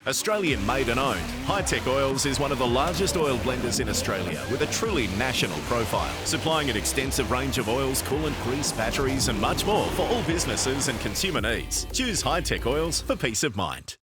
Australian made and owned, Hi-Tech Oils is one of the largest oil blenders in Australia with a truly national profile, supplying an extensive range of oils, coolant, grease, batteries and much more for all businesses and consumer needs. Choose Hi-Tech Oils for peace of mind.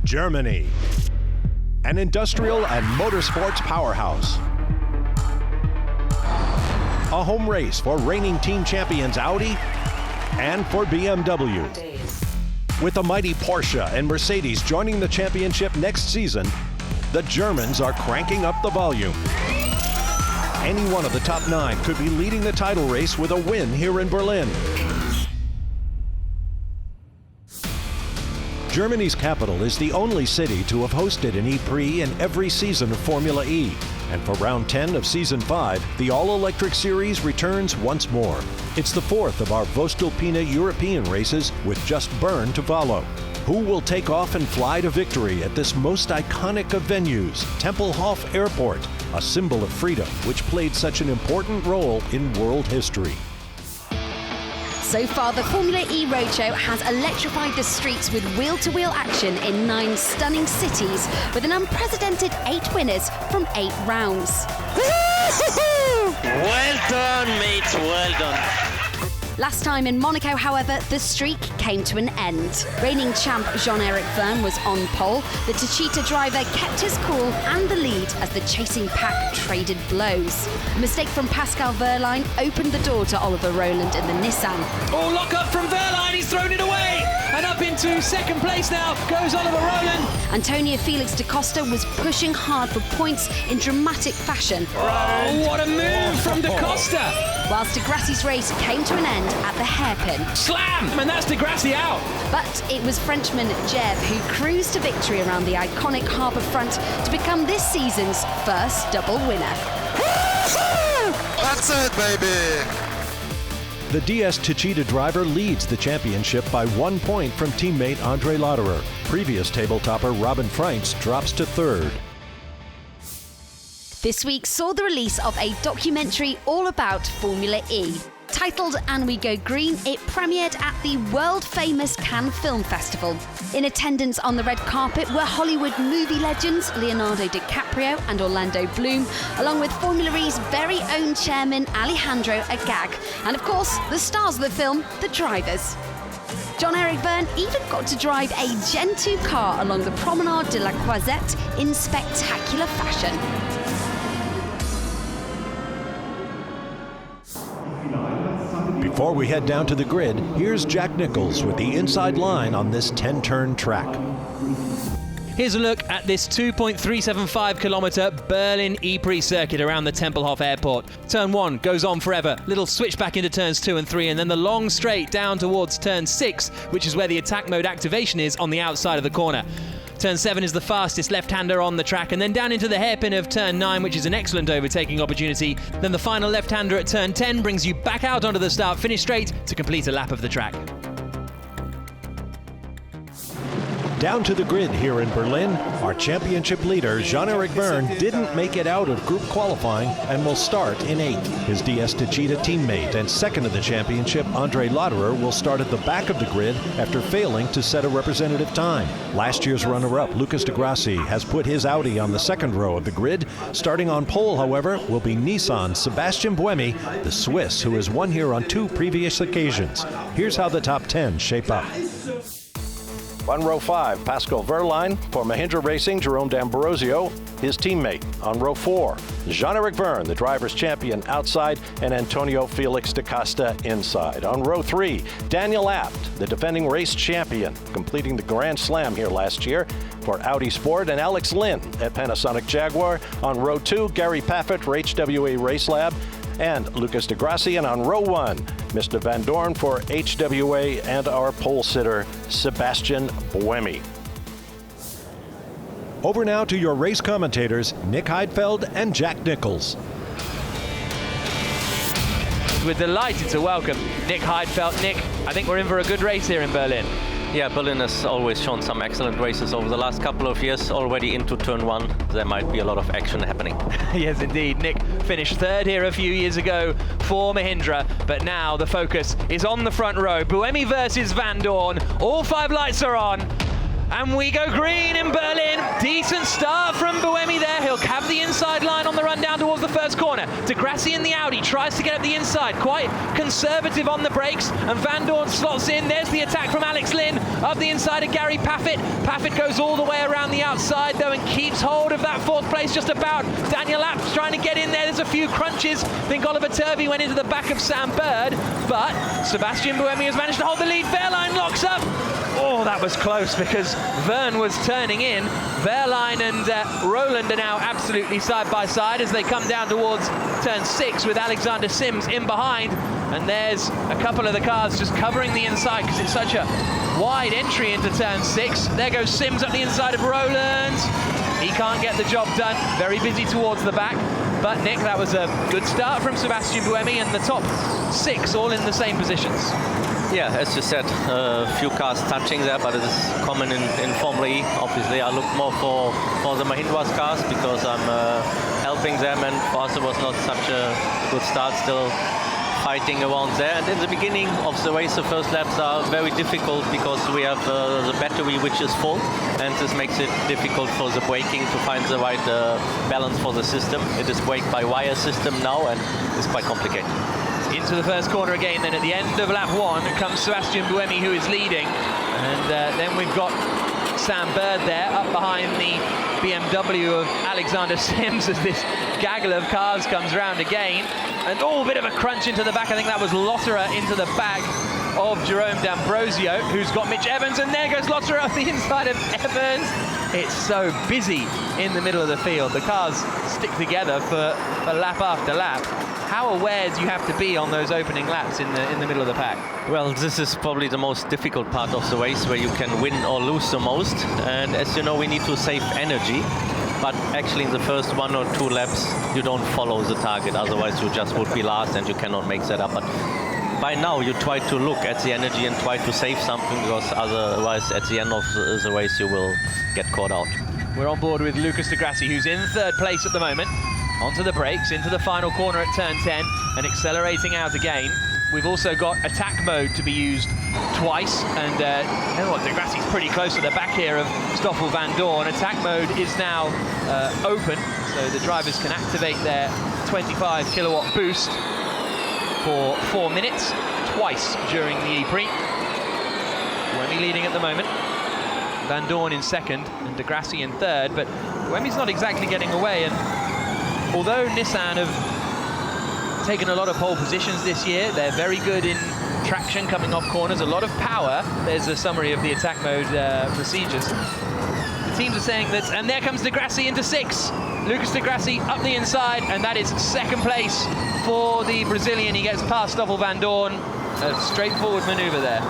Germany, an industrial and motorsports powerhouse. A home race for reigning team champions Audi and for BMW. With the mighty Porsche and Mercedes joining the championship next season, the Germans are cranking up the volume. Any one of the top 9 could be leading the title race with a win here in Berlin. Germany's capital is the only city to have hosted an E-Prix in every season of Formula E. And for round 10 of season 5, the all-electric series returns once more. It's the 4th of our Voestalpine European races with just Bern to follow. Who will take off and fly to victory at this most iconic of venues, Templehof Airport, a symbol of freedom which played such an important role in world history. So far, the Formula E Roadshow has electrified the streets with wheel-to-wheel action in 9 stunning cities, with an unprecedented 8 winners from 8 rounds. Well done, mate, well done. Last time in Monaco, however, the streak came to an end. Reigning champ Jean-Eric Vergne was on pole. The Techeetah driver kept his cool and the lead as the chasing pack traded blows. A mistake from Pascal Wehrlein opened the door to Oliver Rowland in the Nissan. Oh, lock up from Wehrlein, he's thrown it away! And up into second place now goes Oliver Rowland. Antonio Felix da Costa was pushing hard for points in dramatic fashion. Oh, what a move from da Costa! Whilst de Grassi's race came to an end at the hairpin. Slam! And that's de Grassi out. But it was Frenchman Jeb who cruised to victory around the iconic harbour front to become this season's first double winner. That's it, baby! The DS Techeetah driver leads the championship by 1 point from teammate Andre Lauderer. Previous table topper Robin Freintz drops to 3rd. This week saw the release of a documentary all about Formula E. Titled And We Go Green, it premiered at the world-famous Cannes Film Festival. In attendance on the red carpet were Hollywood movie legends Leonardo DiCaprio and Orlando Bloom, along with Formula E's very own chairman Alejandro Agag, and of course, the stars of the film, the drivers. Jean-Eric Vergne even got to drive a Gen 2 car along the Promenade de la Croisette in spectacular fashion. Before we head down to the grid, here's Jack Nicholls with the inside line on this 10-turn track. Here's a look at this 2.375 kilometre Berlin E-Prix circuit around the Tempelhof Airport. Turn 1 goes on forever, little switch back into turns 2 and 3, and then the long straight down towards turn 6, which is where the attack mode activation is on the outside of the corner. Turn 7 is the fastest left-hander on the track, and then down into the hairpin of turn 9, which is an excellent overtaking opportunity. Then the final left-hander at turn 10 brings you back out onto the start-finish straight to complete a lap of the track. Down to the grid here in Berlin, our championship leader, Jean-Eric Vergne, didn't make it out of group qualifying and will start in 8th. His DS Techeetah teammate and second of the championship, Andre Lauderer, will start at the back of the grid after failing to set a representative time. Last year's runner-up, Lucas de Grassi, has put his Audi on the second row of the grid. Starting on pole, however, will be Nissan's Sebastian Buemi, the Swiss who has won here on 2 previous occasions. Here's how the top 10 shape up. On row 5, Pascal Wehrlein. For Mahindra Racing, Jerome D'Ambrosio, his teammate. On row 4, Jean-Eric Vergne, the driver's champion, outside, and Antonio Felix da Costa inside. On row 3, Daniel Abt, the defending race champion, completing the Grand Slam here last year for Audi Sport, and Alex Lynn at Panasonic Jaguar. On row 2, Gary Paffett for HWA Race Lab. and Lucas de Grassi. And on row 1, Mr. Van Dorn for HWA and our pole sitter, Sebastian Buemi. Over now to your race commentators, Nick Heidfeld and Jack Nichols. We're delighted to welcome Nick Heidfeld. Nick, I think we're in for a good race here in Berlin. Yeah, Berlin has always shown some excellent races over the last couple of years. Already into turn 1, there might be a lot of action happening. Yes, indeed. Nick finished third here a few years ago for Mahindra, but now the focus is on the front row. Buemi versus Van Dorn. All 5 lights are on. And we go green in Berlin. Decent start from Buemi there. He'll have the inside line on the run down towards the first corner. De Grassi in the Audi tries to get up the inside. Quite conservative on the brakes. And Van Dorn slots in. There's the attack from Alex Lynn. Up the inside of Gary Paffett. Paffett goes all the way around the outside though and keeps hold of that 4th place just about. Daniel Apps trying to get in there. There's a few crunches. I think Oliver Turvey went into the back of Sam Bird. But Sebastian Buemi has managed to hold the lead. Wehrlein locks up. Oh, that was close because Verne was turning in. Wehrlein and Roland are now absolutely side by side as they come down towards turn 6 with Alexander Sims in behind. And there's a couple of the cars just covering the inside because it's such a wide entry into turn 6. There goes Sims up the inside of Roland. He can't get the job done. Very busy towards the back. But Nick, that was a good start from Sebastian Buemi, and the top 6 all in the same positions. Yeah, as you said, a few cars touching there, but it is common in Formula E. Obviously, I look more for the Mahindra's cars because I'm helping them, and for us it was not such a good start, still fighting around there. And in the beginning of the race, the first laps are very difficult because we have the battery which is full, and this makes it difficult for the braking to find the right balance for the system. It is brake-by-wire system now, and it's quite complicated. Into the first corner again, then at the end of lap 1 comes Sebastian Buemi, who is leading. And then we've got Sam Bird there, up behind the BMW of Alexander Sims as this gaggle of cars comes round again. And a bit of a crunch into the back. I think that was Lotterer into the back of Jerome D'Ambrosio, who's got Mitch Evans. And there goes Lotterer off the inside of Evans. It's so busy in the middle of the field. The cars stick together for lap after lap. How aware do you have to be on those opening laps in the middle of the pack? Well, this is probably the most difficult part of the race where you can win or lose the most. And as you know, we need to save energy. But actually in the first 1 or 2 laps, you don't follow the target. Otherwise, you just would be last and you cannot make that up. But by now, you try to look at the energy and try to save something because otherwise, at the end of the race, you will get caught out. We're on board with Lucas de Grassi, who's in 3rd place at the moment. Onto the brakes, into the final corner at turn 10, and accelerating out again. We've also got attack mode to be used twice, and you know what, de Grassi's pretty close to the back here of Stoffel Van Dorn. Attack mode is now open, so the drivers can activate their 25 kilowatt boost for 4 minutes, twice during the E-Prix. Buemi leading at the moment. Van Dorn in 2nd, and de Grassi in 3rd, but Buemi's not exactly getting away, and although Nissan have taken a lot of pole positions this year, they're very good in traction coming off corners, a lot of power. There's a summary of the attack mode procedures. The teams are saying that, and there comes de Grassi into 6. Lucas de Grassi up the inside, and that is 2nd place for the Brazilian. He gets past Stoffel Van Dorn. A straightforward maneuver there.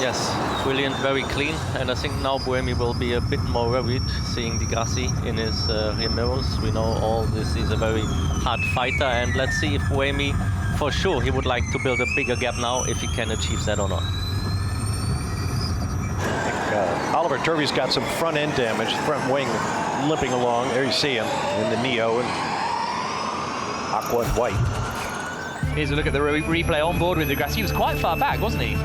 Yes, brilliant, very clean, and I think now Buemi will be a bit more worried seeing de Grassi in his rear mirrors. We know all this is a very hard fighter, and let's see if Buemi, for sure, he would like to build a bigger gap now, if he can achieve that or not. I think Oliver Turvey's got some front end damage, front wing limping along. There you see him in the Neo and aqua and white. Here's a look at the replay on board with de Grassi. He was quite far back, wasn't he?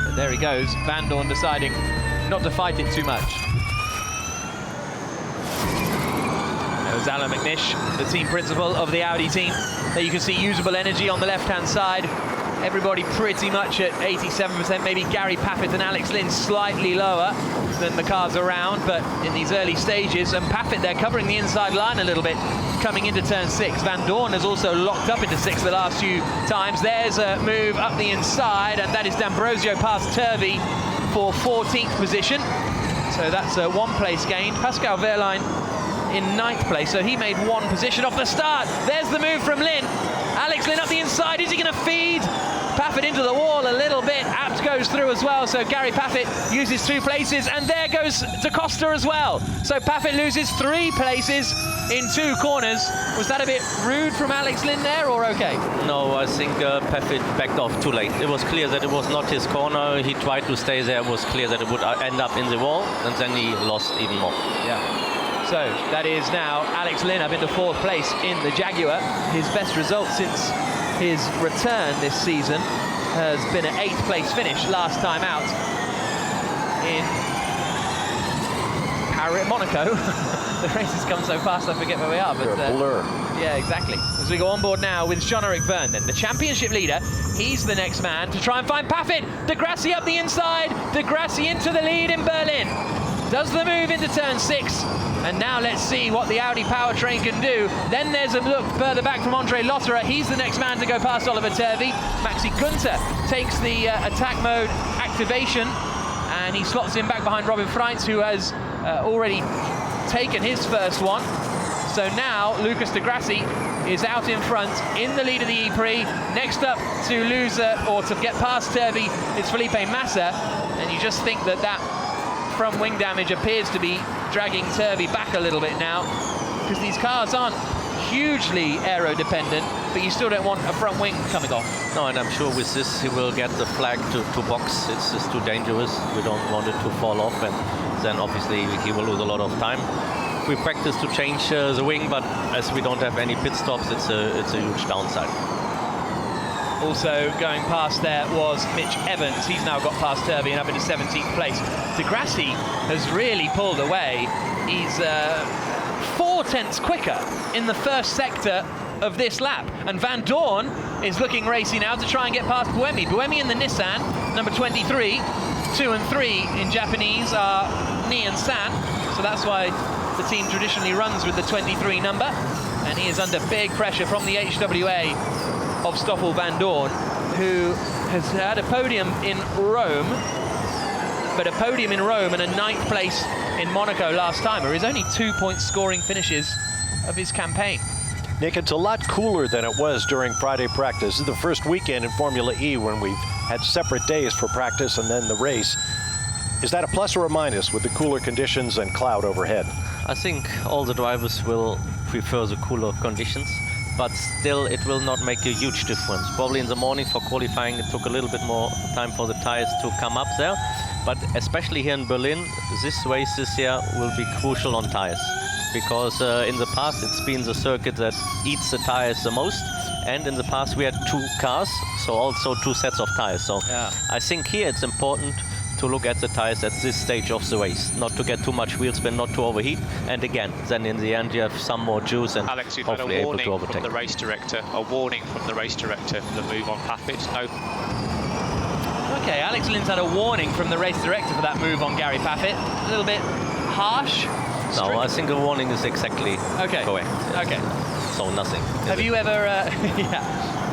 But there he goes, Van Dorn deciding not to fight it too much. There's Alan McNish, the team principal of the Audi team. There you can see usable energy on the left-hand side. Everybody pretty much at 87%, maybe Gary Paffett and Alex Lynn slightly lower than the cars around, but in these early stages, and Paffett there covering the inside line a little bit coming into turn 6. Van Dorn has also locked up into 6th the last few times. There's a move up the inside, and that is D'Ambrosio past Turvey for 14th position. So that's a 1 place gain. Pascal Wehrlein in 9th place, so he made 1 position off the start. There's the move from Lynn. Alex Lynn up the inside. Is he going to feed Paffett into the wall a little bit? Abt goes through as well, so Gary Paffett uses 2 places, and there goes Da Costa as well. So Paffett loses 3 places in 2 corners. Was that a bit rude from Alex Lynn there, or okay? No, I think Paffett backed off too late. It was clear that it was not his corner. He tried to stay there. It was clear that it would end up in the wall, and then he lost even more. Yeah. So that is now Alex Lynn up into 4th place in the Jaguar. His best result since his return this season has been an 8th place finish last time out in Monaco. The races come so fast I forget where we are. But blur. Yeah, exactly. As we go on board now with Jean-Eric Vergne, then the championship leader. He's the next man to try and find Paffett. De Grassi up the inside. De Grassi into the lead in Berlin. Does the move into turn 6. And now let's see what the Audi powertrain can do. Then there's a look further back from Andre Lotterer. He's the next man to go past Oliver Turvey. Maxi Günther takes the attack mode activation, and he slots in back behind Robin Freitz, who has already taken his first one. So now Lucas de Grassi is out in front in the lead of the E-Prix. Next up to lose or to get past Turvey is Felipe Massa, and you just think that that front wing damage appears to be dragging Turvey back a little bit now, because these cars aren't hugely aero dependent, but you still don't want a front wing coming off. No, and I'm sure with this he will get the flag to box. It's just too dangerous. We don't want it to fall off, and then obviously he will lose a lot of time. We practice to change the wing, but as we don't have any pit stops, it's a huge downside. Also going past there was Mitch Evans. He's now got past Turvey and up into 17th place. De Grassi has really pulled away. He's 4 tenths quicker in the first sector of this lap. And Van Dorn is looking racy now to try and get past Buemi. Buemi in the Nissan, number 23. 2 and 3 in Japanese are Ni and San. So that's why the team traditionally runs with the 23 number. And he is under big pressure from the HWA of Stoffel Van Dorn, who has had a podium in Rome, but a podium in Rome and a 9th place in Monaco last time are his only 2-point scoring finishes of his campaign. Nick, it's a lot cooler than it was during Friday practice. This is the first weekend in Formula E when we've had separate days for practice and then the race. Is that a plus or a minus with the cooler conditions and cloud overhead? I think all the drivers will prefer the cooler conditions, but still it will not make a huge difference. Probably in the morning for qualifying it took a little bit more time for the tires to come up there, but especially here in Berlin, this race this year will be crucial on tires, because in the past it's been the circuit that eats the tires the most, and in the past we had 2 cars, so also 2 sets of tires. So yeah. I think here it's important to look at the tires at this stage of the race, not to get too much wheel spin, not to overheat, and again, then in the end you have some more juice and Alex, you've hopefully had a able to warning overtake. from the race director, for the move on Paffett. No. Okay, Alex Lynn's had a warning from the race director for that move on Gary Paffett. A little bit harsh. No, I think the warning is exactly correct. Okay. So nothing. Have you ever, yeah.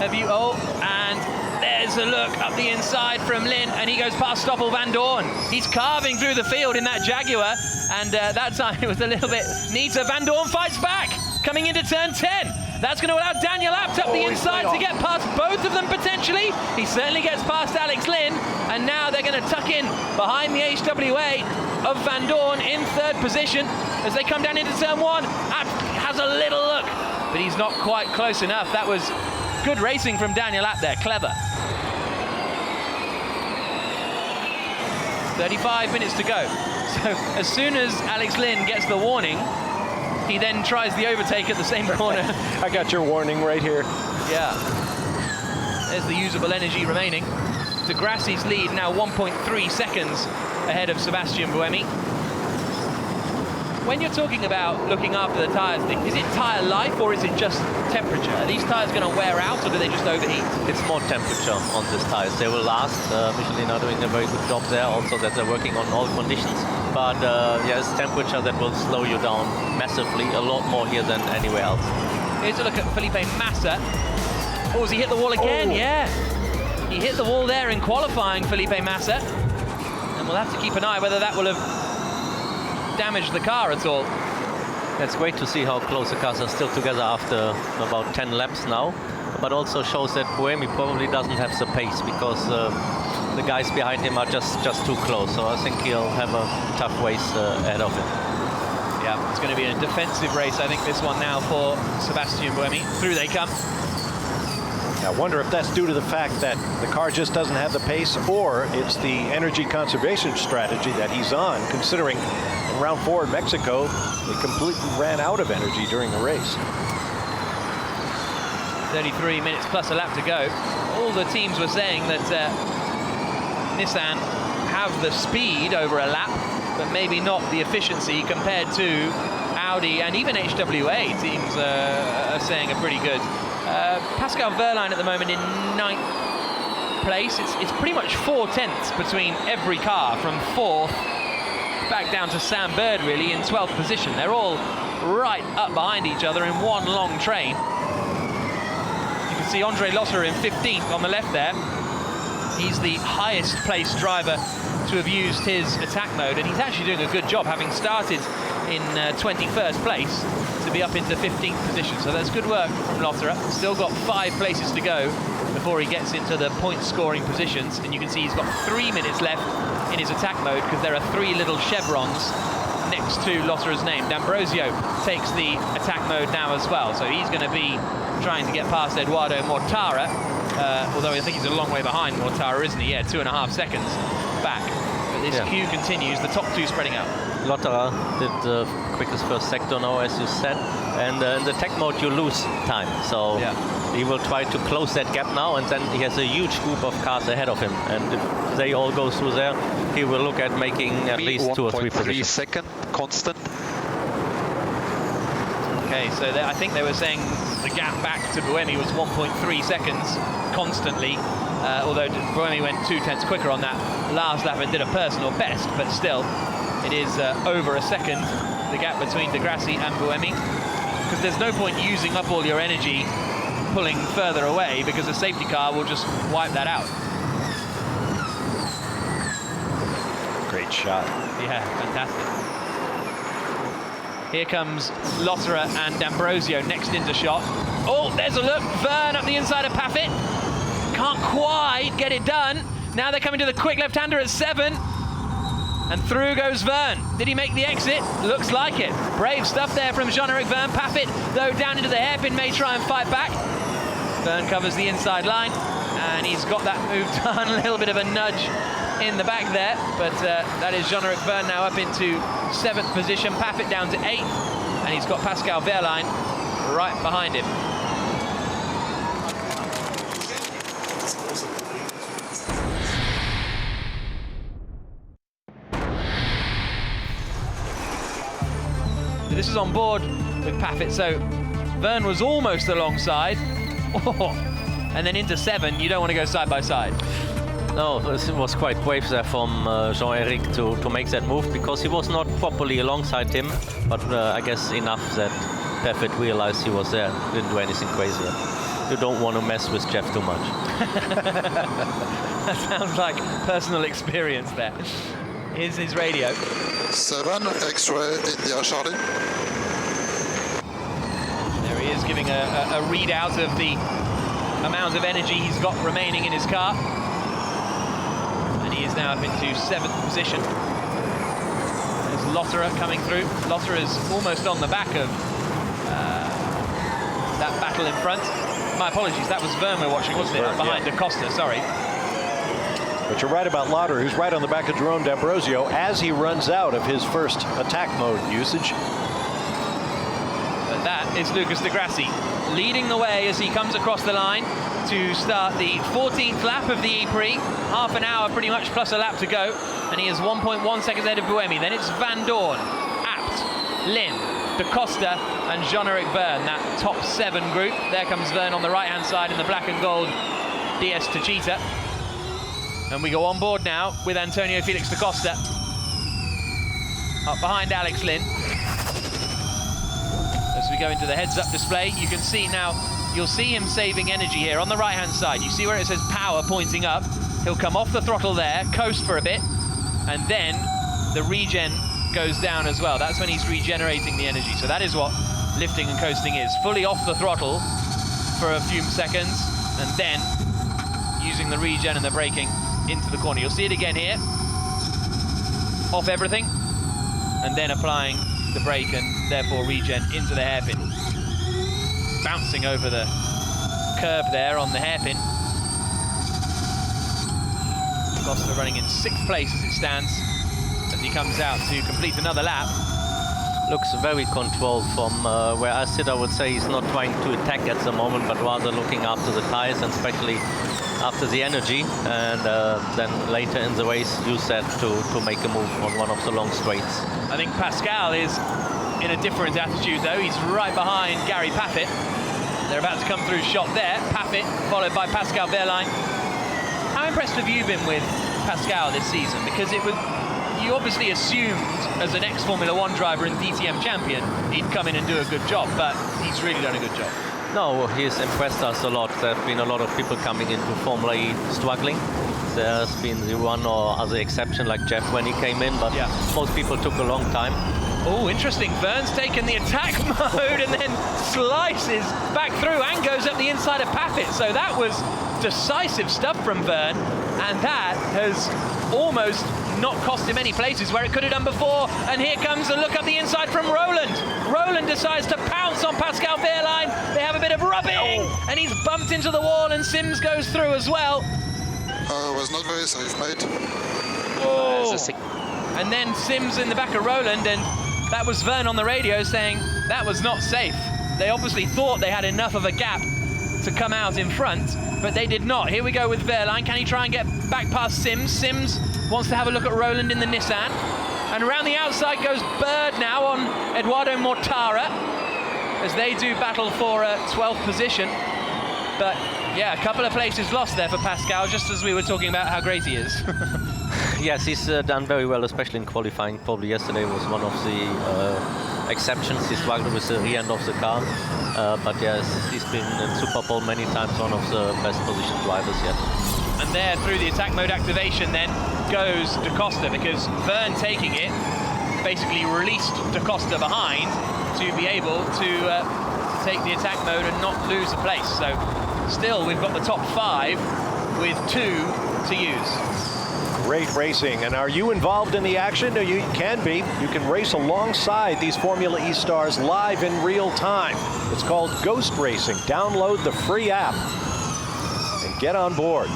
Have you, and there's a look up the inside from Lynn, and he goes past Stoffel Van Dorn. He's carving through the field in that Jaguar, and that time it was a little bit neater. Van Dorn fights back, coming into turn 10. That's going to allow Daniel Abt up the inside to get past both of them potentially. He certainly gets past Alex Lynn, and now they're going to tuck in behind the HWA of Van Dorn in 3rd position as they come down into turn 1. Abt has a little look, but he's not quite close enough. That was good racing from Daniel Abt there, clever. 35 minutes to go. So as soon as Alex Lynn gets the warning, he then tries the overtake at the same corner. I got your warning right here. Yeah. There's the usable energy remaining. De Grassi's lead now 1.3 seconds ahead of Sebastian Buemi. When you're talking about looking after the tyres, is it tyre life or is it just temperature? Are these tyres going to wear out or do they just overheat? It's more temperature on these tyres. They will last. Michelin are doing a very good job there, also that they're working on all conditions. But it's temperature that will slow you down massively, a lot more here than anywhere else. Here's a look at Felipe Massa. Oh, has he hit the wall again? Oh. Yeah. He hit the wall there in qualifying, Felipe Massa. And we'll have to keep an eye whether that will have damaged the car at all. It's great to see how close the cars are still together after about 10 laps now, but also shows that Buemi probably doesn't have the pace because the guys behind him are just too close. So I think he'll have a tough race ahead of him. Yeah, it's going to be a defensive race, I think, this one now for Sebastian Buemi. Through they come. I wonder if that's due to the fact that the car just doesn't have the pace, or it's the energy conservation strategy that he's on, considering in round 4 in Mexico, they completely ran out of energy during the race. 33 minutes plus a lap to go. All the teams were saying that Nissan have the speed over a lap, but maybe not the efficiency compared to Audi, and even HWA teams are saying are pretty good. Pascal Wehrlein at the moment in 9th place. It's pretty much 4/10 between every car, from 4th back down to Sam Bird really in 12th position. They're all right up behind each other in one long train. You can see Andre Lotterer in 15th on the left there. He's the highest placed driver to have used his attack mode, and he's actually doing a good job, having started in 21st place to be up into 15th position. So that's good work from Lotterer. Still got 5 places to go before he gets into the point scoring positions, and you can see he's got 3 minutes left in his attack mode because there are 3 little chevrons next to Lotterer's name. D'Ambrosio takes the attack mode now as well, so he's going to be trying to get past Eduardo Mortara, although I think he's a long way behind Mortara, isn't he? Yeah, 2.5 seconds back. But this queue continues, the top 2 spreading out. Lotterer did the quickest first sector now, as you said, and in the tech mode you lose time, so he will try to close that gap now, and then he has a huge group of cars ahead of him, and if they all go through there, he will look at making at least 2 or 3 positions. 1.3 second constant. Okay, so I think they were saying the gap back to Buemi was 1.3 seconds constantly, although Buemi went 2/10 quicker on that last lap and did a personal best, but still it is over a second, the gap between Di Grassi and Buemi, because there's no point using up all your energy pulling further away, because a safety car will just wipe that out. Great shot. Yeah, fantastic. Here comes Lotterer and D'Ambrosio next into shot. Oh, there's a look. Verne up the inside of Paffett. Can't quite get it done. Now they're coming to the quick left-hander at 7. And through goes Verne. Did he make the exit? Looks like it. Brave stuff there from Jean-Eric Verne. Paffett, though, down into the hairpin, may try and fight back. Verne covers the inside line, and he's got that move done. A little bit of a nudge in the back there, but that is Jean-Eric Verne now up into 7th position. Paffett down to 8th, and he's got Pascal Wehrlein right behind him. This is on board with Paffett, so Verne was almost alongside. Oh, and then into 7, you don't want to go side by side. No, it was quite brave there from Jean-Eric to make that move, because he was not properly alongside him, but I guess enough that Paffett realized he was there, didn't do anything crazy. You don't want to mess with Jeff too much. That sounds like personal experience there. Here's his radio. 7, X-ray, India, Charlie. There he is, giving a readout of the amount of energy he's got remaining in his car. And he is now up into 7th position. There's Lotterer coming through. Lotterer is almost on the back of that battle in front. My apologies, that was Verne we're watching, wasn't it? Verne, behind Da Costa, sorry. But you're right about Lotterer, who's right on the back of Jerome D'Ambrosio as he runs out of his first attack mode usage. But that is Lucas Di Grassi leading the way as he comes across the line to start the 14th lap of the E-Prix. Half an hour pretty much plus a lap to go, and he is 1.1 seconds ahead of Buemi. Then it's Van Dorn, Abt, Lynn, Da Costa and Jean-Eric Verne, that top 7 group. There comes Verne on the right-hand side in the black and gold DS Techeetah. And we go on board now with Antonio Felix Da Costa. Up behind Alex Lynn. As we go into the heads-up display, you can see now, you'll see him saving energy here on the right-hand side. You see where it says power pointing up. He'll come off the throttle there, coast for a bit, and then the regen goes down as well. That's when he's regenerating the energy. So that is what lifting and coasting is. Fully off the throttle for a few seconds, and then using the regen and the braking into the corner. You'll see it again here. Off everything, and then applying the brake and therefore regen into the hairpin. Bouncing over the curve there on the hairpin. Costa running in 6th place as it stands, as he comes out to complete another lap. Looks very controlled from where I sit. I would say he's not trying to attack at the moment, but rather looking after the tires and especially after the energy, and then later in the race use that to make a move on one of the long straights. I think Pascal is in a different attitude though. He's right behind Gary Paffett. They're about to come through shot there. Paffett followed by Pascal Wehrlein. How impressed have you been with Pascal this season? Because it was, you obviously assumed as an ex-Formula 1 driver and DTM champion he'd come in and do a good job, but he's really done a good job. No, he's impressed us a lot. There have been a lot of people coming into Formula E struggling. There's been the one or other exception like Jeff when he came in, but most people took a long time. Oh, interesting. Verne's taken the attack mode and then slices back through and goes up the inside of Paffett. So that was decisive stuff from Verne, and that has almost not cost him any places where it could have done before. And here comes a look up the inside from Roland. Roland decides to pounce on Pascal Wehrlein. They have a bit of rubbing, and he's bumped into the wall, and Sims goes through as well. Was not very safe, mate. Oh. And then Sims in the back of Roland, and that was Verne on the radio saying that was not safe. They obviously thought they had enough of a gap to come out in front, but they did not. Here we go with Wehrlein. Can he try and get back past Sims? Sims wants to have a look at Roland in the Nissan. And around the outside goes Bird now on Eduardo Mortara, as they do battle for a 12th position. But yeah, a couple of places lost there for Pascal, just as we were talking about how great he is. Yes, he's done very well, especially in qualifying. Probably yesterday was one of the exceptions. He struggled with the rear end of the car. But yes, he's been in Super Bowl many times, one of the best positioned drivers yet. And there, through the attack mode activation then, goes Da Costa, because Verne taking it basically released Da Costa behind to be able to take the attack mode and not lose a place. So still, we've got the top 5 with 2 to use. Great racing. And are you involved in the action? No, you can be. You can race alongside these Formula E stars live in real time. It's called Ghost Racing. Download the free app and get on board.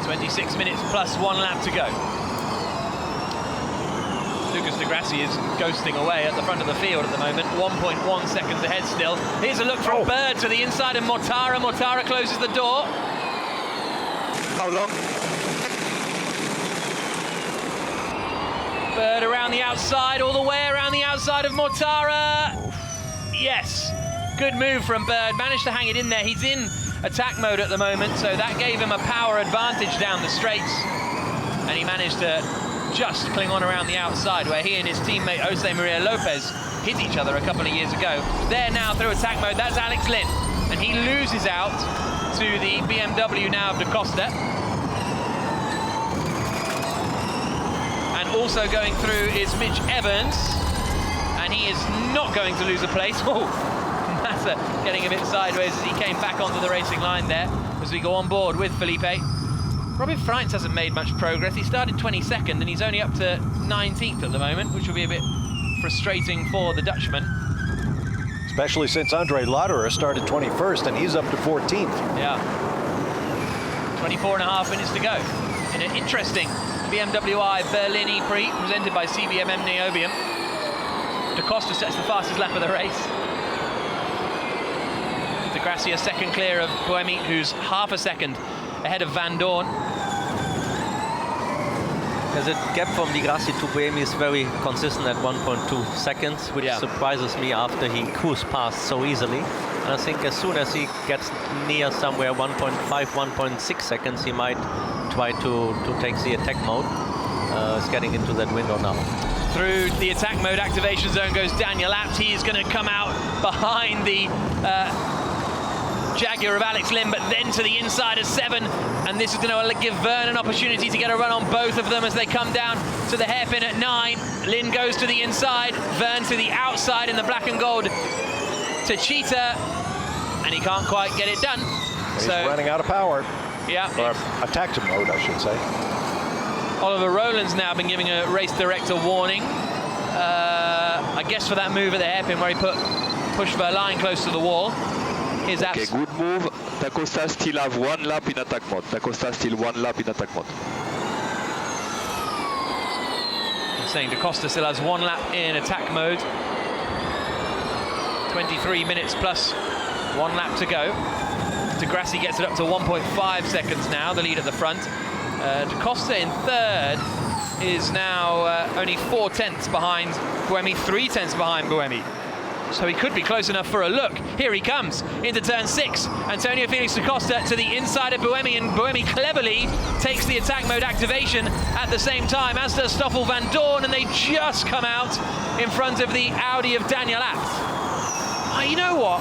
26 minutes plus 1 lap to go. Lucas Di Grassi is ghosting away at the front of the field at the moment. 1.1 seconds ahead still. Here's a look from Bird to the inside of Mortara. Mortara closes the door. How long? Bird around the outside, all the way around the outside of Mortara. Yes, good move from Bird. Managed to hang it in there. He's in attack mode at the moment, so that gave him a power advantage down the straights. And he managed to just cling on around the outside, where he and his teammate Jose Maria Lopez hit each other a couple of years ago. There now through attack mode, that's Alex Lynn. And he loses out to the BMW now of Da Costa. And also going through is Mitch Evans. And he is not going to lose a place. Oh, Massa getting a bit sideways as he came back onto the racing line there as we go on board with Felipe. Robin Freins hasn't made much progress. He started 22nd and he's only up to 19th at the moment, which will be a bit frustrating for the Dutchman. Especially since Andre Lauderer started 21st and he's up to 14th. Yeah. 24.5 minutes to go in an interesting BMW I Berlin E-Prix presented by CBMM Niobium. Da Costa sets the fastest lap of the race. Di Grassi a second clear of Buemi, who's half a second ahead of Van Dorn. The gap from Di Grassi to Buemi is very consistent at 1.2 seconds, which surprises me after he cruised past so easily. And I think as soon as he gets near somewhere 1.5, 1.6 seconds, he might try to take the attack mode. It's getting into that window now. Through the attack mode activation zone goes Daniel Abt. He's going to come out behind the Jaguar of Alex Lynn, but then to the inside of 7, and this is going to give Verne an opportunity to get a run on both of them as they come down to the hairpin at 9. Lynn goes to the inside, Verne to the outside in the black and gold to Cheetah, and he can't quite get it done. He's running out of power. Yeah. Or attack mode, I should say. Oliver Rowland's now been giving a race director warning. I guess for that move at the hairpin where he pushed Verlaine close to the wall. Okay, good move. Da Costa still have 1 lap in attack mode. Da Costa still 1 lap in attack mode. I'm saying Da Costa still has 1 lap in attack mode. 23 minutes plus 1 lap to go. De Grassi gets it up to 1.5 seconds now, the lead at the front. Da Costa in third is now only 4 tenths behind Buemi, 3 tenths behind Buemi. So he could be close enough for a look. Here he comes into turn 6. Antonio Felix da Costa to the inside of Buemi, and Buemi cleverly takes the attack mode activation at the same time, as does Stoffel van Dorn, and they just come out in front of the Audi of Daniel Abt. You know what?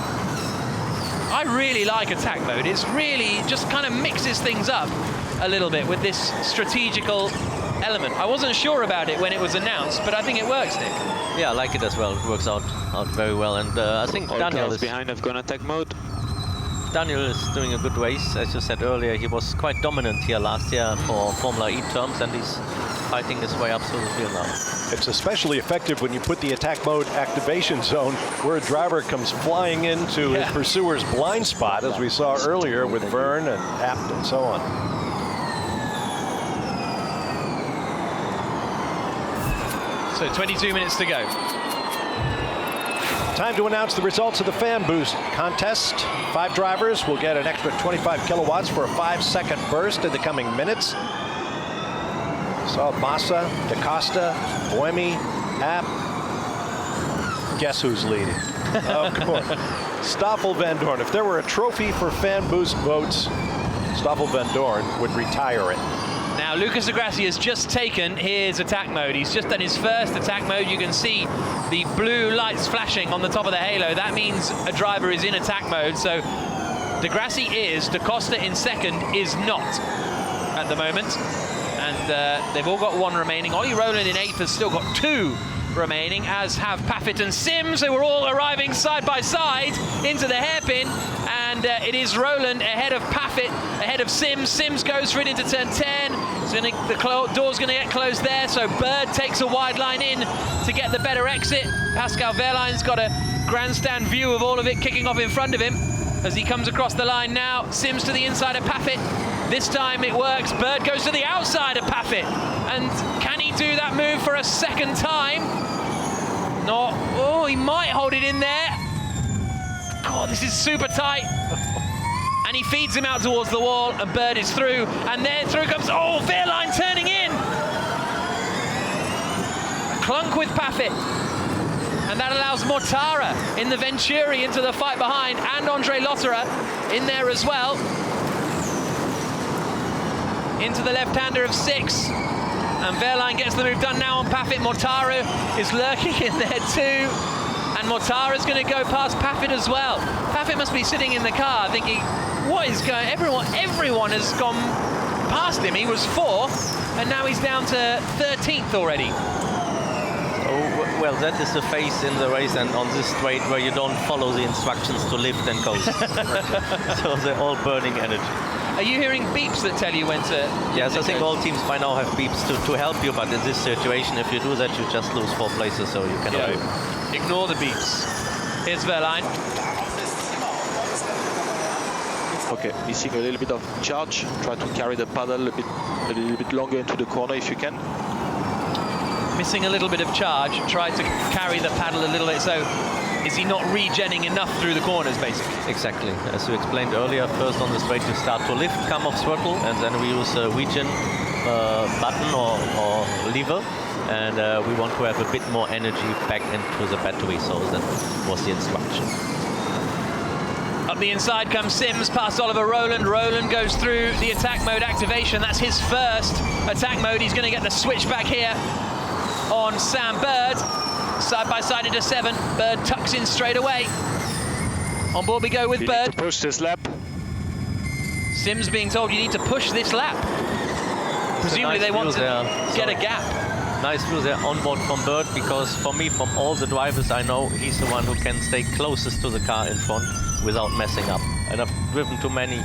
I really like attack mode. It's really just kind of mixes things up a little bit with this strategical element. I wasn't sure about it when it was announced, but I think it works, Nick. Yeah, I like it as well. It works out very well, and I think All Daniel cars is behind have gone attack mode. Daniel is doing a good race. As you said earlier, he was quite dominant here last year for Formula E terms, and he's fighting his way up through the field now. It's especially effective when you put the attack mode activation zone where a driver comes flying into his pursuer's blind spot, as we saw earlier with Verne and Abt and so on. So 22 minutes to go. Time to announce the results of the Fan Boost contest. 5 drivers will get an extra 25 kilowatts for a 5-second burst in the coming minutes. Saw Massa, Da Costa, Buemi, Abt. Guess who's leading? Of course. Stoffel van Dorn. If there were a trophy for Fan Boost votes, Stoffel van Dorn would retire it. Now, Lucas Di Grassi has just taken his attack mode. He's just done his first attack mode. You can see the blue lights flashing on the top of the halo. That means a driver is in attack mode. So Di Grassi is, Da Costa in second is not at the moment. And they've all got 1 remaining. Ollie Rowland in 8th has still got 2 remaining, as have Paffett and Sims, who are all arriving side by side into the hairpin. And it is Rowland ahead of Paffett, ahead of Sims. Sims goes for it into turn 10. The door's going to get closed there, so Bird takes a wide line in to get the better exit. Pascal Wehrlein's got a grandstand view of all of it kicking off in front of him as he comes across the line now. Sims to the inside of Paffett. This time it works. Bird goes to the outside of Paffett. And can he do that move for a second time? No. Oh, he might hold it in there. God, this is super tight. And he feeds him out towards the wall, and Bird is through. And then through comes, oh, Wehrlein turning in. A clunk with Paffett. And that allows Mortara in the Venturi into the fight behind, and Andre Lotterer in there as well. Into the left-hander of 6. And Wehrlein gets the move done now on Paffett. Mortara is lurking in there too. And Mortara's going to go past Paffett as well. Paffett must be sitting in the car thinking, what is going on? Everyone has gone past him. He was 4th, and now he's down to 13th already. Oh, well, that is the phase in the race and on this straight where you don't follow the instructions to lift and coast. So they're all burning energy. Are you hearing beeps that tell you when to... Yes, I think all teams by now have beeps to help you, but in this situation, if you do that, you just lose 4 places, so you cannot do it. Ignore the beeps. Here's Wehrlein. Okay, missing a little bit of charge. Try to carry the paddle a little bit longer into the corner if you can. Missing a little bit of charge. Try to carry the paddle a little bit. So is he not regenning enough through the corners, basically? Exactly. As you explained earlier, first on the straight you start to lift, come off throttle, and then we use a regen button or lever. And we want to have a bit more energy back into the battery, so that was the instruction. Up the inside comes Sims past Oliver Rowland. Rowland goes through the attack mode activation. That's his first attack mode. He's going to get the switch back here on Sam Bird. Side by side into 7. Bird tucks in straight away. On board we go with Bird. Need to push this lap. Sims being told you need to push this lap. Presumably nice they want to get a gap. Nice view there on board from Bird, because for me, from all the drivers I know, he's the one who can stay closest to the car in front without messing up. And I've driven too many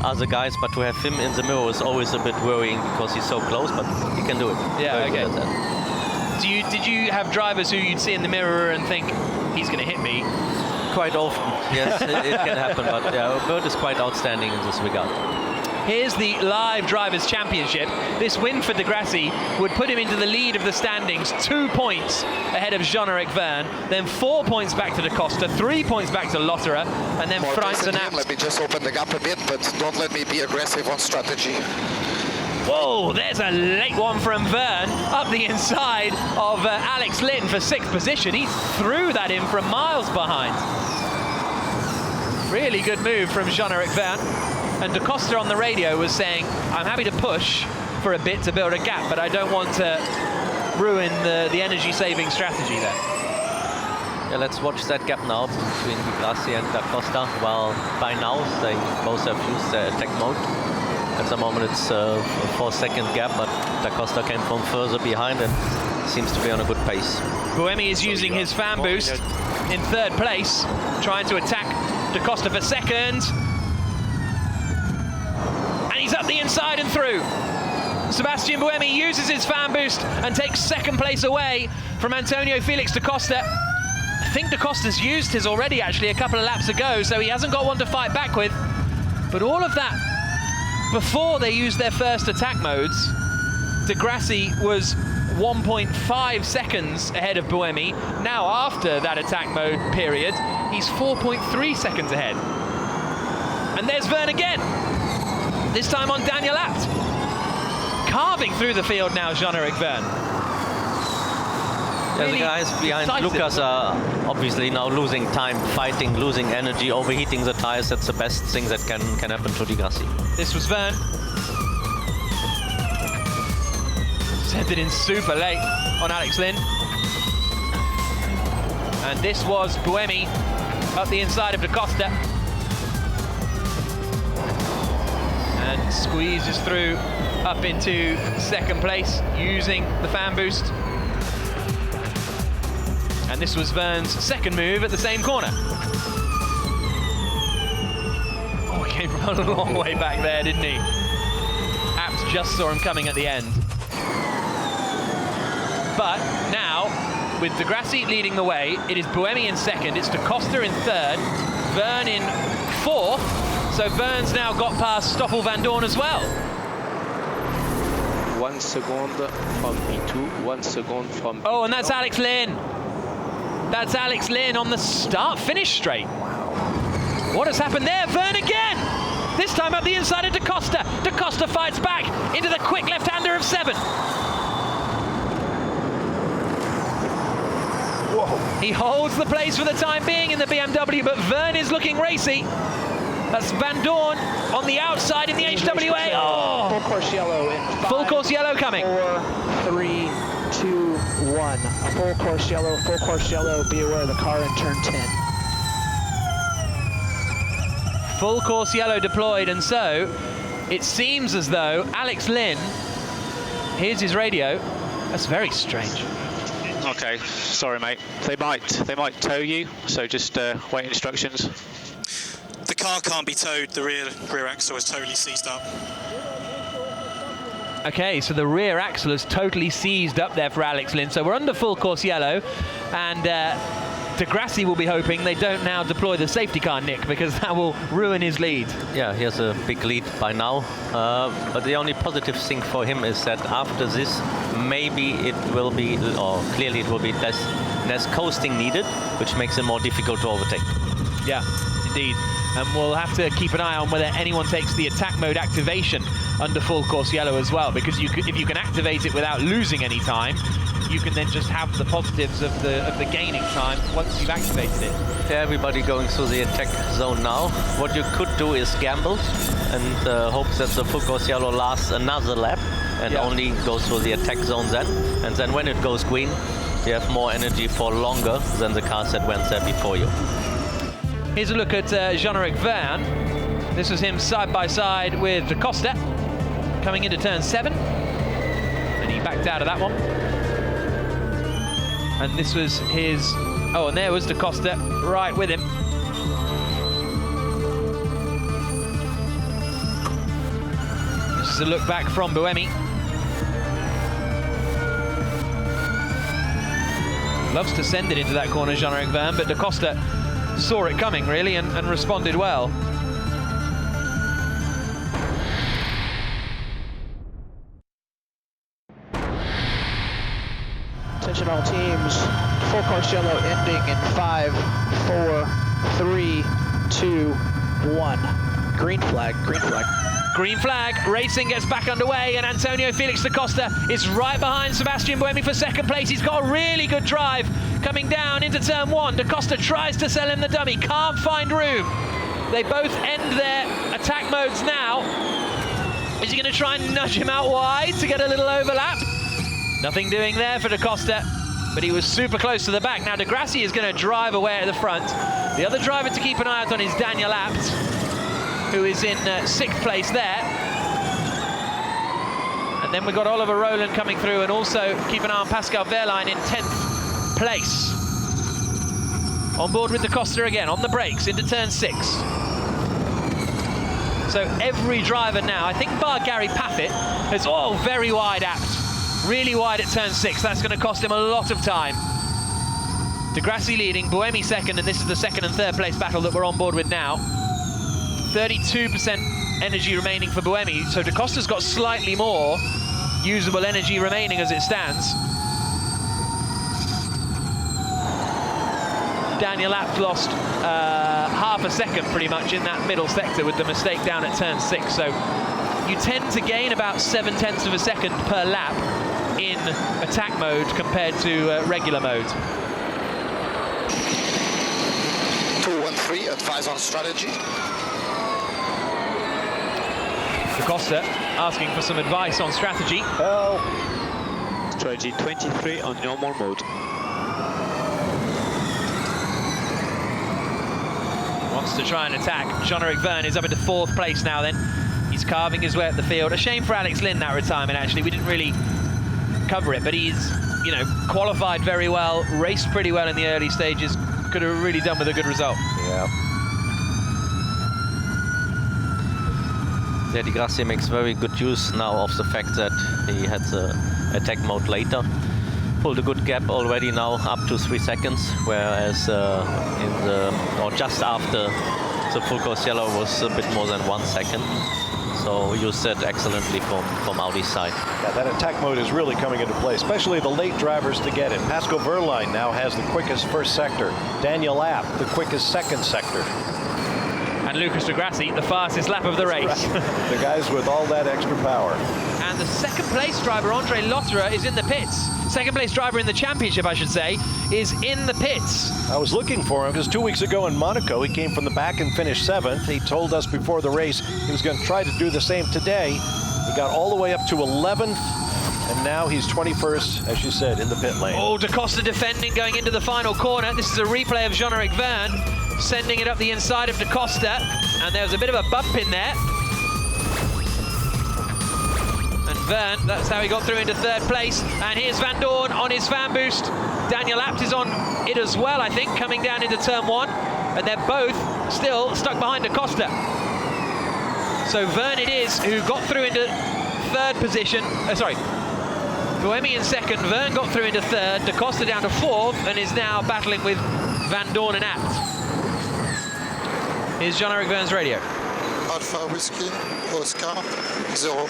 other guys, but to have him in the mirror is always a bit worrying because he's so close, but he can do it. Yeah, Very okay. good at that. Did you have drivers who you'd see in the mirror and think, he's going to hit me? Quite often, yes, it can happen, but yeah, Bird is quite outstanding in this regard. Here's the live Drivers' Championship. This win for de Grassi would put him into the lead of the standings, 2 points ahead of Jean-Eric Verne, then 4 points back to Da Costa, 3 points back to Lotterer, and then Franz and Abt. Let me just open the gap a bit, but don't let me be aggressive on strategy. Whoa, there's a late one from Verne up the inside of Alex Lynn for 6th position. He threw that in from miles behind. Really good move from Jean-Eric Verne. And Da Costa on the radio was saying, I'm happy to push for a bit to build a gap, but I don't want to ruin the energy-saving strategy there. Yeah, let's watch that gap now between de Grassi and Da Costa. Well, by now they both have used their attack mode. At the moment it's a 4-second gap, but Da Costa came from further behind and seems to be on a good pace. Buemi is using his fan boost in 3rd place, trying to attack Da Costa for 2nd. And he's up the inside and through. Sebastian Buemi uses his fan boost and takes 2nd place away from Antonio Felix Da Costa. I think Da Costa's used his already, actually, a couple of laps ago, so he hasn't got one to fight back with. But all of that, before they used their first attack modes, de Grassi was 1.5 seconds ahead of Buemi. Now, after that attack mode period, he's 4.3 seconds ahead. And there's Verne again. This time on Daniel Abt. Carving through the field now, Jean-Eric Verne. Yeah, the guys behind Lucas are obviously now losing time, fighting, losing energy, overheating the tires. That's the best thing that can happen to de Grassi. This was Verne. Sent it in super late on Alex Lynn. And this was Buemi up the inside of Da Costa. And squeezes through up into 2nd place using the fan boost. And this was Verne's 2nd move at the same corner. Oh, he came from a long way back there, didn't he? Abt just saw him coming at the end. But now, with de Grassi leading the way, it is Buemi in 2nd, it's Da Costa in 3rd, Verne in 4th, so Verne's now got past Stoffel Vandoorne as well. 1 second from P2, 1 second from P2. Oh, and that's Alex Lynn. That's Alex Lynn on the start-finish straight. What has happened there? Verne again! This time up the inside of Da Costa. Da Costa fights back into the quick left-hander of 7. Whoa. He holds the place for the time being in the BMW, but Verne is looking racy. That's Vandoorne on the outside in the HWA. Oh! Full course yellow in 5, full course yellow coming. 4, 3, 2, 1. Full course yellow, full course yellow. Be aware of the car in turn 10. Full course yellow deployed, and so it seems as though Alex Lynn, here's his radio. That's very strange. Okay, sorry mate. They might tow you, so just wait instructions. The car can't be towed, the rear axle is totally seized up. Okay, so the rear axle is totally seized up there for Alex Lynn. So we're under full course yellow, and de Grassi will be hoping they don't now deploy the safety car, Nick, because that will ruin his lead. Yeah, he has a big lead by now. But the only positive thing for him is that after this, maybe it will be, or clearly it will be less coasting needed, which makes it more difficult to overtake. Yeah, indeed. And we'll have to keep an eye on whether anyone takes the attack mode activation under full course yellow as well, because if you can activate it without losing any time, you can then just have the positives of the gaining time once you've activated it. Yeah, everybody going through the attack zone now. What you could do is gamble and hope that the full course yellow lasts another lap and only goes through the attack zone then. And then when it goes green, you have more energy for longer than the cars that went there before you. Here's a look at Jean-Eric Verne. This was him side by side with Da Costa coming into turn 7, and he backed out of that one. And this was his, oh, and there was Da Costa right with him. This is a look back from Buemi. Loves to send it into that corner, Jean-Eric Verne, but Da Costa saw it coming, really, and responded well. Attention all teams, full course yellow ending in 5, 4, 3, 2, 1. Green flag, green flag. Green flag, racing gets back underway, and Antonio Felix da Costa is right behind Sebastian Buemi for second place. He's got a really good drive coming down into turn 1. Da Costa tries to sell him the dummy, can't find room. They both end their attack modes now. Is he going to try and nudge him out wide to get a little overlap? Nothing doing there for Da Costa, but he was super close to the back. Now, De Grassi is going to drive away at the front. The other driver to keep an eye out on is Daniel Abt, who is in 6th place there. And then we've got Oliver Rowland coming through, and also keep an eye on Pascal Wehrlein in 10th place. On board with Da Costa again, on the brakes, into turn 6. So every driver now, I think bar Gary Paffett, is, oh, very wide Abt. Really wide at turn 6, that's going to cost him a lot of time. De Grassi leading, Buemi second, and this is the 2nd and 3rd place battle that we're on board with now. 32% energy remaining for Buemi, so Da Costa's got slightly more usable energy remaining as it stands. Daniel Abt lost half a second pretty much in that middle sector with the mistake down at turn 6, so you tend to gain about 0.7 of a second per lap in attack mode compared to regular mode. 2-1-3, advise on strategy. Da Costa asking for some advice on strategy. Strategy 23 on normal mode. Wants to try and attack. Jean-Eric Verne is up into 4th place now then. He's carving his way up the field. A shame for Alex Lynn, that retirement, actually. We didn't really cover it, but he's, you know, qualified very well, raced pretty well in the early stages. Could have really done with a good result. Yeah. Yeah, De Grassi makes very good use now of the fact that he had the attack mode later. Pulled a good gap already now, up to 3 seconds, whereas or just after the full course yellow was a bit more than 1 second. So used that excellently from Audi's side. Yeah, that attack mode is really coming into play, especially the late drivers to get it. Pascal Wehrlein now has the quickest 1st sector. Daniel Abt, the quickest 2nd sector. And Lucas De Grassi, the fastest lap of the race. Right. The guys with all that extra power. And the 2nd place driver, Andre Lotterer, is in the pits. 2nd place driver in the championship, I should say, is in the pits. I was looking for him because 2 weeks ago in Monaco, he came from the back and finished 7th. He told us before the race he was going to try to do the same today. He got all the way up to 11th, and now he's 21st, as you said, in the pit lane. Oh, Da Costa defending going into the final corner. This is a replay of Jean-Eric Verne sending it up the inside of Da Costa, and there was a bit of a bump in there. And Verne, that's how he got through into 3rd place. And here's Van Dorn on his fan boost. Daniel Abt is on it as well, I think, coming down into turn 1. And they're both still stuck behind Da Costa. So Verne it is who got through into 3rd position. Buemi in 2nd, Verne got through into 3rd, Da Costa down to 4th, and is now battling with Van Dorn and Abt. Here's Jean-Eric Verne's radio. Alpha Whiskey, Oscar, 0.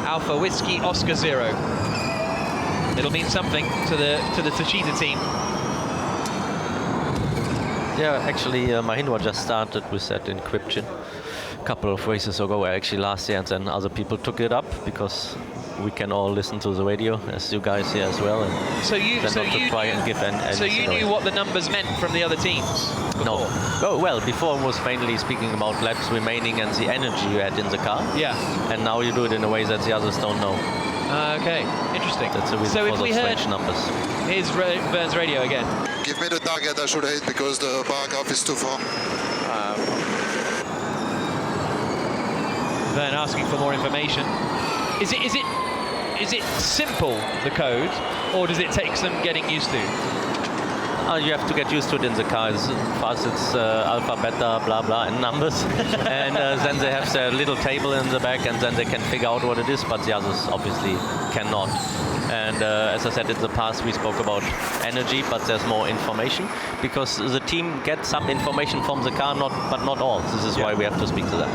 Alpha Whiskey, Oscar 0. It'll mean something to the Techeetah team. Yeah, actually, Mahindra just started with that encryption a couple of races ago, actually last year, and then other people took it up because we can all listen to the radio, as you guys here as well. And so you knew what the numbers meant from the other teams before? No. Oh, well, before was mainly speaking about laps remaining and the energy you had in the car. Yeah. And now you do it in a way that the others don't know. Okay, interesting. That's the reason for those strange numbers. Here's Verne's radio again. Give me the target I should hit because the bar graph is too far. Vern asking for more information. Is it simple, the code, or does it take some getting used to? You have to get used to it in the car. For us, it's alpha, beta, blah, blah, and numbers. And then they have their little table in the back, and then they can figure out what it is, but the others obviously cannot. And as I said in the past, we spoke about energy, but there's more information, because the team gets some information from the car, but not all. This is why we have to speak to them.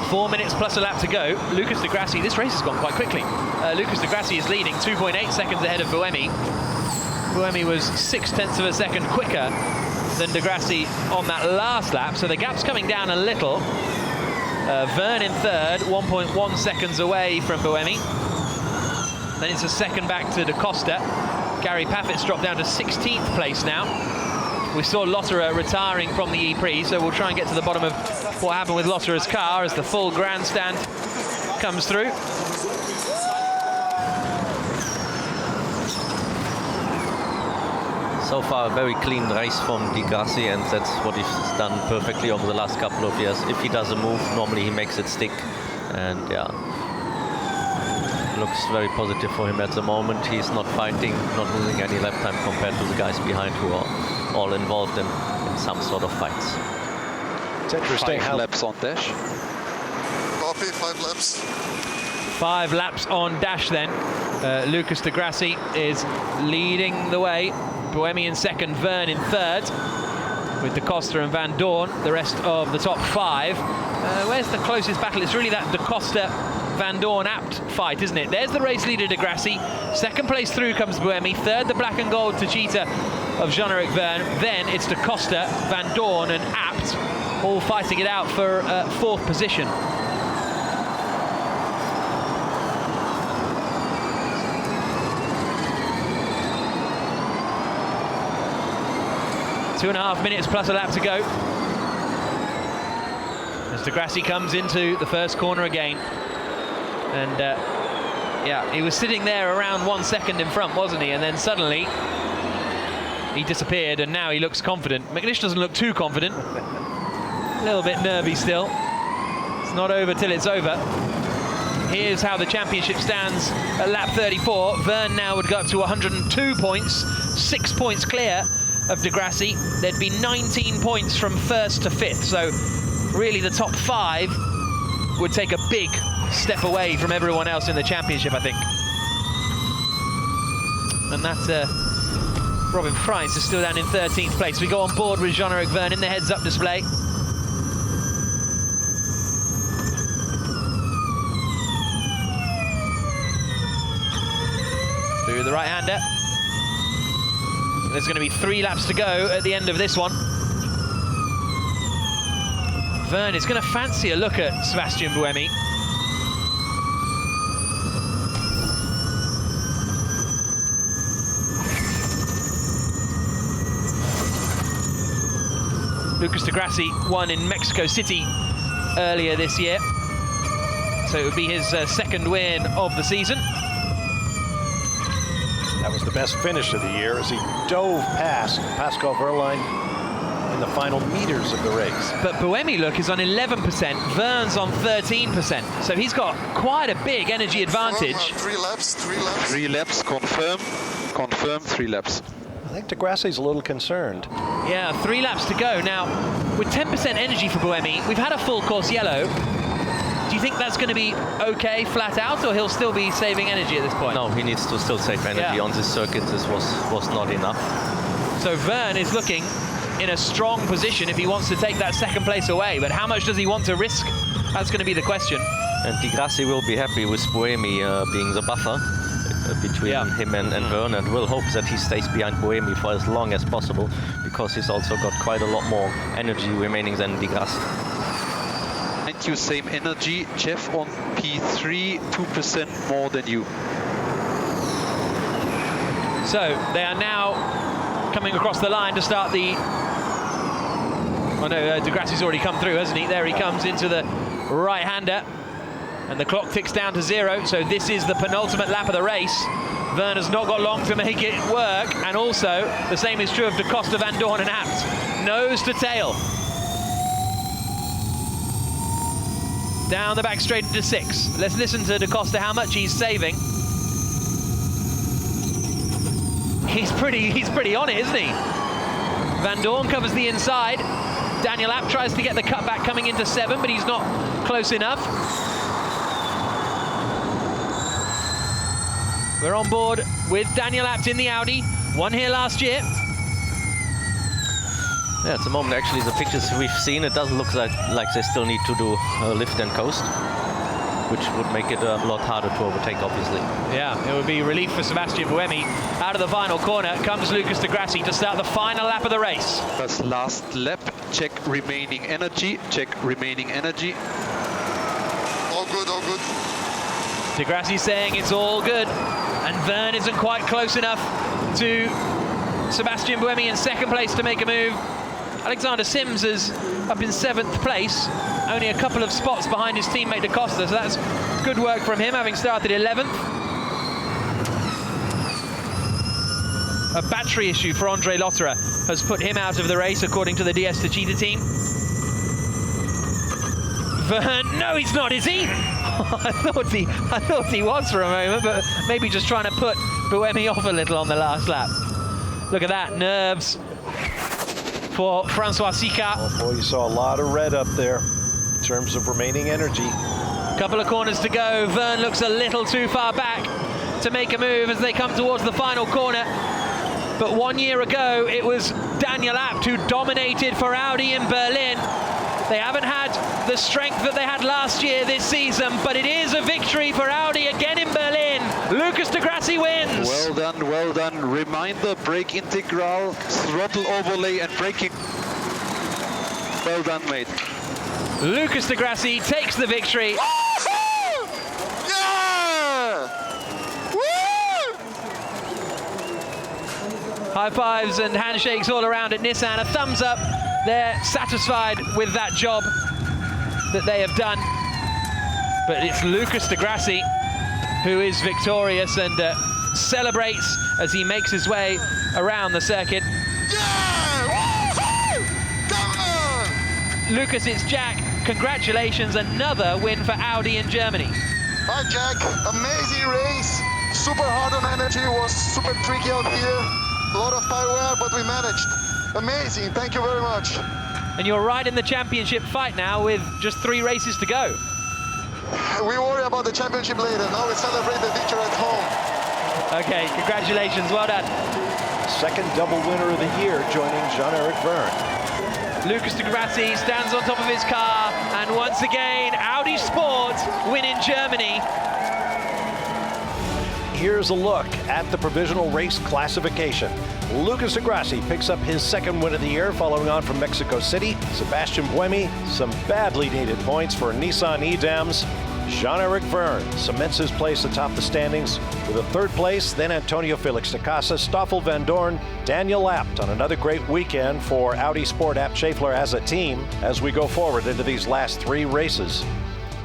4 minutes plus a lap to go. Lucas Di Grassi, this race has gone quite quickly. Lucas Di Grassi is leading 2.8 seconds ahead of Buemi. Buemi was 0.6 of a second quicker than Di Grassi on that last lap, so the gap's coming down a little. Vern in third, 1.1 seconds away from Buemi. Then it's a second back to Da Costa. Gary Paffett's dropped down to 16th place now. We saw Lotterer retiring from the E-Prix, so we'll try and get to the bottom of what happened with Lotterer's car as the full grandstand comes through. So far, a very clean race from Di Grassi, and that's what he's done perfectly over the last couple of years. If he does a move, normally he makes it stick, and yeah, looks very positive for him at the moment. He's not fighting, not losing any lap time compared to the guys behind who are all involved in some sort of fights. It's interesting 5 laps on dash. Copy, 5 laps. 5 laps on dash then. Lucas Di Grassi is leading the way. Buemi in second, Vern in third, with Da Costa and Van Dorn, the rest of the top 5. Where's the closest battle? It's really that Da Costa Van Dorn apt fight, isn't it? There's the race leader, Di Grassi. Second place through comes Buemi. Third, the black and gold Techeetah of Jean-Eric Vern. Then it's Da Costa, Van Dorn and apt, all fighting it out for 4th position. Two and a half minutes plus a lap to go. As Di Grassi comes into the first corner again. And yeah, he was sitting there around 1 second in front, wasn't he? And then suddenly he disappeared, and now he looks confident. McNish doesn't look too confident. A little bit nervy still. It's not over till it's over. Here's how the championship stands at lap 34. Vern now would go up to 102 points, 6 points clear of Di Grassi. There'd be 19 points from 1st to 5th, so really the top 5 would take a big step away from everyone else in the championship, I think. And that Robin Fries is still down in 13th place. We go on board with Jean-Eric Vern in the heads-up display. Through the right-hander. There's going to be 3 laps to go at the end of this one. Vern is going to fancy a look at Sebastian Buemi. Lucas Di Grassi won in Mexico City earlier this year, so it would be his second win of the season. That was the best finish of the year as he dove past Pascal Wehrlein in the final meters of the race. But Buemi, look, is on 11%, Vern's on 13%, so he's got quite a big energy advantage. 3 laps, 3 laps. 3 laps, confirm, 3 laps. I think Di Grassi's a little concerned. Yeah, 3 laps to go. Now, with 10% energy for Buemi, we've had a full course yellow. Do you think that's going to be okay flat out, or he'll still be saving energy at this point? No, he needs to still save energy. On this circuit. This was not enough. So Vern is looking in a strong position if he wants to take that second place away, but how much does he want to risk? That's going to be the question. And Di Grassi will be happy with Buemi being the buffer between him and Vern, and will hope that he stays behind Buemi for as long as possible, because he's also got quite a lot more energy remaining than Di Grassi. And you same energy, Jeff on P3, 2% more than you. So they are now coming across the line to start the... Oh no, Di Grassi's already come through, hasn't he? There he comes into the right-hander. And the clock ticks down to 0, so this is the penultimate lap of the race. Verne has not got long to make it work, and also the same is true of Da Costa, Van Dorn and Abt. Nose to tail. Down the back straight into 6. Let's listen to Da Costa how much he's saving. He's pretty on it, isn't he? Van Dorn covers the inside. Daniel Abt tries to get the cutback coming into 7, but he's not close enough. We're on board with Daniel Abt in the Audi. Won here last year. Yeah, at the moment, actually, the pictures we've seen, it doesn't look like they still need to do lift and coast, which would make it a lot harder to overtake, obviously. Yeah, it would be relief for Sebastian Buemi. Out of the final corner comes Lucas de Grassi to start the final lap of the race. That's last lap. Check remaining energy. Check remaining energy. All good, all good. De Grassi saying it's all good, and Verne isn't quite close enough to Sebastian Buemi in second place to make a move. Alexander Sims is up in 7th place, only a couple of spots behind his teammate Da Costa, so that's good work from him, having started 11th. A battery issue for Andre Lotterer has put him out of the race, according to the DS Techeetah team. Verne, no, he's not, is he? I thought he was for a moment, but maybe just trying to put Buemi off a little on the last lap. Look at that, nerves for Francois Sicard. Oh boy, you saw a lot of red up there in terms of remaining energy. Couple of corners to go. Verne looks a little too far back to make a move as they come towards the final corner. But 1 year ago, it was Daniel Abt who dominated for Audi in Berlin. They haven't had the strength that they had last year this season, but it is a victory for Audi again in Berlin. Lucas de Grassi wins. Well done, well done. Reminder, brake integral, throttle overlay and braking. Well done, mate. Lucas de Grassi takes the victory. Yeah! Woo! High fives and handshakes all around at Nissan. A thumbs up. They're satisfied with that job that they have done. But it's Lucas de Grassi who is victorious and celebrates as he makes his way around the circuit. Yeah! Come on! Lucas, it's Jack. Congratulations, another win for Audi in Germany. Hi, Jack. Amazing race. Super hard on energy. It was super tricky out here. A lot of tire wear, but we managed. Amazing. Thank you very much. And you're right in the championship fight now with just 3 races to go. We worry about the championship later. Now we celebrate the victory at home. Okay, congratulations. Well done. Second double winner of the year, joining Jean-Eric Verne. Lucas de Grassi stands on top of his car, and once again, Audi Sport win in Germany. Here's a look at the provisional race classification. Lucas de Grassi picks up his second win of the year, following on from Mexico City. Sebastian Buemi, some badly needed points for Nissan Edams. Jean-Eric Verne cements his place atop the standings with a 3rd place, then Antonio Felix da Casa, Stoffel Van Dorn, Daniel Abt on another great weekend for Audi Sport Abt Schaeffler as a team as we go forward into these last 3 races.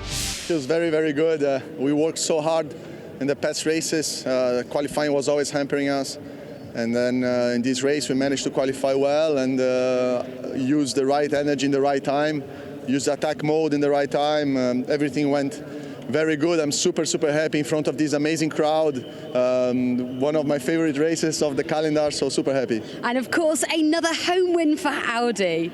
Feels very, very good. We worked so hard in the past races. Qualifying was always hampering us. And then in this race, we managed to qualify well and use the right energy in the right time, use the attack mode in the right time. Everything went very good. I'm super, super happy in front of this amazing crowd. One of my favorite races of the calendar, so super happy. And of course, another home win for Audi.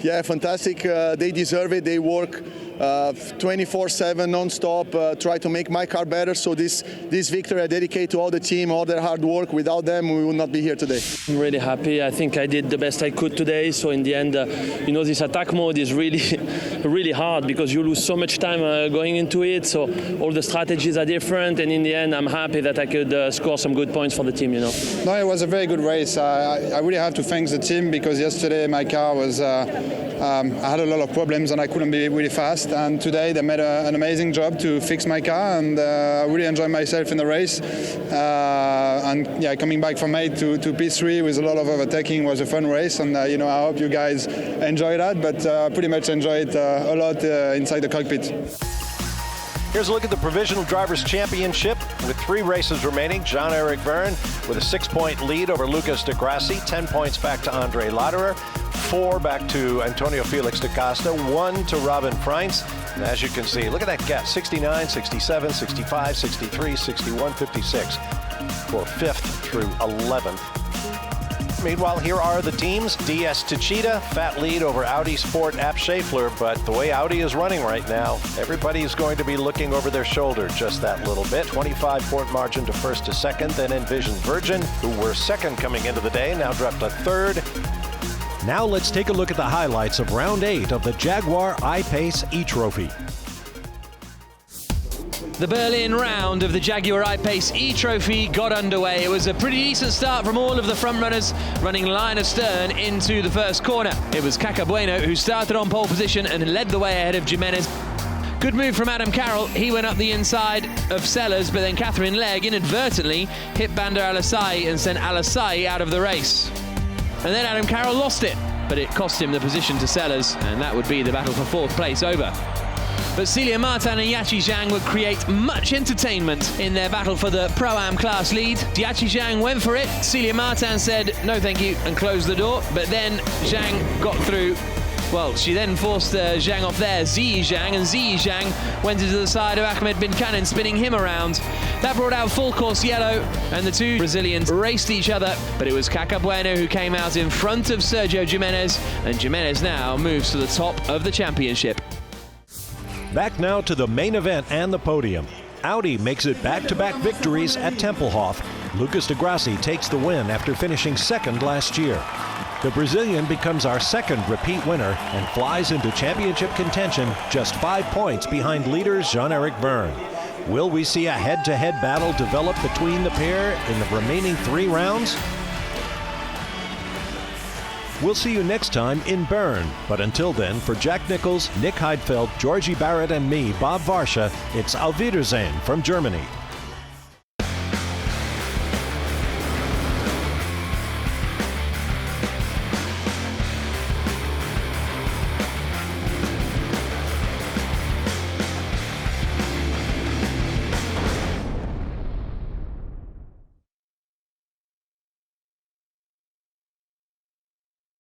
Yeah, fantastic. They deserve it. They work 24/7 non-stop, try to make my car better. So this victory I dedicate to all the team, all their hard work. Without them, we would not be here today. I'm really happy. I think I did the best I could today. So in the end, you know, this attack mode is really, really hard because you lose so much time going into it. So all the strategies are different. And in the end, I'm happy that I could score some good points for the team, you know. No, it was a very good race. I really have to thank the team because yesterday my car was, I had a lot of problems and I couldn't be really fast. And today they made an amazing job to fix my car, and I really enjoyed myself in the race. And yeah, coming back from 8 to P3 with a lot of overtaking was a fun race, and you know, I hope you guys enjoy that. But pretty much enjoyed a lot inside the cockpit. Here's a look at the Provisional Drivers' Championship with 3 races remaining. Jean-Eric Verne with a 6-point lead over Lucas de Grassi, 10 points back to Andre Lauderer, 4 back to Antonio Felix da Costa, 1 to Robin Freins. And as you can see, look at that gap, 69, 67, 65, 63, 61, 56 for 5th through 11th. Meanwhile, here are the teams. DS Techeetah, fat lead over Audi Sport App Schaeffler, but the way Audi is running right now, everybody is going to be looking over their shoulder just that little bit. 25-point margin to first to second, then Envision Virgin, who were second coming into the day, now dropped to third. Now let's take a look at the highlights of round 8 of the Jaguar I-Pace E-Trophy. The Berlin round of the Jaguar I-Pace E-Trophy got underway. It was a pretty decent start from all of the front runners, running line astern into the first corner. It was Caca Bueno who started on pole position and led the way ahead of Jimenez. Good move from Adam Carroll. He went up the inside of Sellers, but then Catherine Legge inadvertently hit Bander Alasai and sent Alasai out of the race. And then Adam Carroll lost it, but it cost him the position to Sellers, and that would be the battle for 4th place over. But Celia Martin and Yachi Zhang would create much entertainment in their battle for the Pro-Am class lead. Yachi Zhang went for it. Celia Martin said, no thank you, and closed the door. But then Zhang got through. Well, she then forced Zhang off there, Ziyi Zhang, and Ziyi Zhang went into the side of Ahmed bin Kanin, spinning him around. That brought out full course yellow, and the two Brazilians raced each other, but it was Caca Bueno who came out in front of Sergio Jimenez, and Jimenez now moves to the top of the championship. Back now to the main event and the podium. Audi makes it back-to-back victories at Tempelhof. Lucas de Grassi takes the win after finishing second last year. The Brazilian becomes our second repeat winner and flies into championship contention just 5 points behind leaders Jean-Eric Verne. Will we see a head-to-head battle develop between the pair in the remaining 3 rounds? We'll see you next time in Bern. But until then, for Jack Nichols, Nick Heidfeld, Georgie Barrett, and me, Bob Varsha, it's Auf Wiedersehen from Germany.